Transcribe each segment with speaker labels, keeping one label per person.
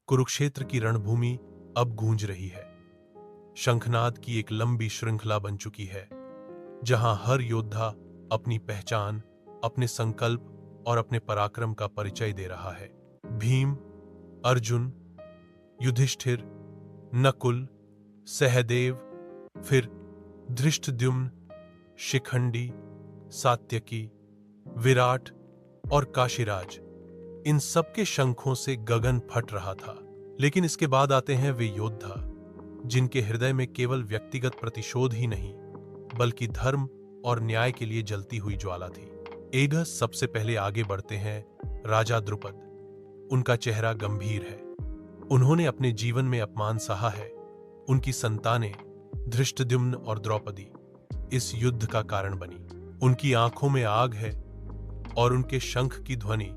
Speaker 1: कुरुक्षेत्र की रणभूमि अब गूंज रही है। शंखनाद की एक लंबी श्रृंखला बन चुकी है, जहां हर योद्धा अपनी पहचान, अपने संकल्प और अपने पराक्रम का परिचय दे रहा है। भीम, अर्जुन, युधिष्ठिर, नकुल, सहदेव, फिर धृष्टद्युम्न, शिखंडी, सात्यकी, विराट और काशीराज, इन सबके शंखों से गगन फट रहा था। लेकिन इसके बाद आते हैं वे योद्धा जिनके हृदय में केवल व्यक्तिगत प्रतिशोध ही नहीं, बल्कि धर्म और न्याय के लिए जलती हुई ज्वाला थी। एग सबसे पहले आगे बढ़ते हैं राजा द्रुपद। उनका चेहरा गंभीर है। उन्होंने अपने जीवन में अपमान सहा है। उनकी संतानें धृष्टद्युम्न और द्रौपदी इस युद्ध का कारण बनी। उनकी आंखों में आग है और उनके शंख की ध्वनि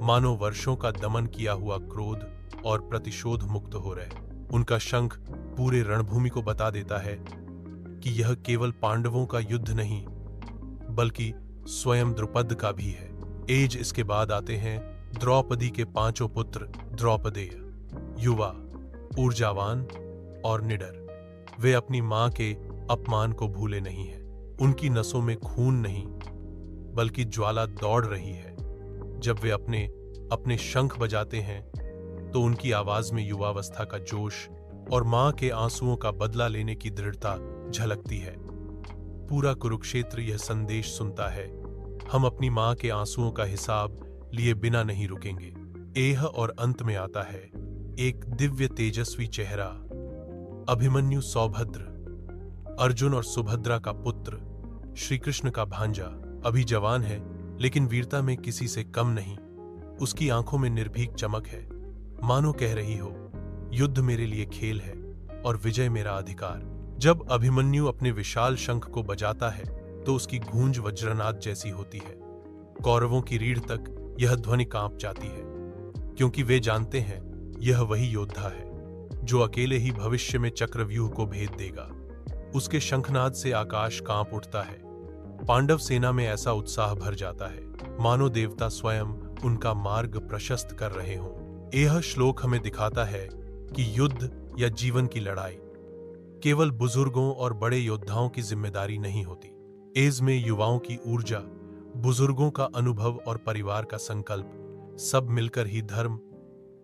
Speaker 1: मानो वर्षों का दमन किया हुआ क्रोध और प्रतिशोध मुक्त हो रहे। उनका शंख पूरे रणभूमि को बता देता है कि यह केवल पांडवों का युद्ध नहीं, बल्कि स्वयं द्रुपद का भी है। इसके बाद आते हैं द्रौपदी के पांचों पुत्र द्रौपदेय, युवा, ऊर्जावान और निडर। वे अपनी मां के अपमान को भूले नहीं हैं। उनकी नसों में खून नहीं, बल्कि ज्वाला दौड़ रही है। जब वे अपने शंख बजाते हैं तो उनकी आवाज में युवावस्था का जोश और मां के आंसुओं का बदला लेने की दृढ़ता झलकती है। पूरा कुरुक्षेत्र यह संदेश सुनता है, हम अपनी मां के आंसुओं का हिसाब लिए बिना नहीं रुकेंगे। और अंत में आता है एक दिव्य तेजस्वी चेहरा, अभिमन्यु सौभद्र, अर्जुन और सुभद्रा का पुत्र, श्री कृष्ण का भांजा। अभी जवान है, लेकिन वीरता में किसी से कम नहीं। उसकी आंखों में निर्भीक चमक है, मानो कह रही हो, युद्ध मेरे लिए खेल है और विजय मेरा अधिकार। जब अभिमन्यु अपने विशाल शंख को बजाता है तो उसकी गूंज वज्रनाद जैसी होती है। कौरवों की रीढ़ तक यह ध्वनि कांप जाती है, क्योंकि वे जानते हैं यह वही योद्धा है जो अकेले ही भविष्य में चक्रव्यूह को भेद देगा। उसके शंखनाद से आकाश कांप उठता है। पांडव सेना में ऐसा उत्साह भर जाता है, मानो देवता स्वयं उनका मार्ग प्रशस्त कर रहे हों। यह श्लोक हमें दिखाता है कि युद्ध या जीवन की लड़ाई केवल बुजुर्गों और बड़े योद्धाओं की जिम्मेदारी नहीं होती। एज में युवाओं की ऊर्जा, बुजुर्गों का अनुभव और परिवार का संकल्प सब मिलकर ही धर्म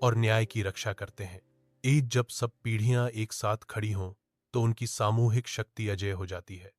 Speaker 1: और न्याय की रक्षा करते हैं। जब सब पीढ़ियां एक साथ खड़ी हों तो उनकी सामूहिक शक्ति अजेय हो जाती है।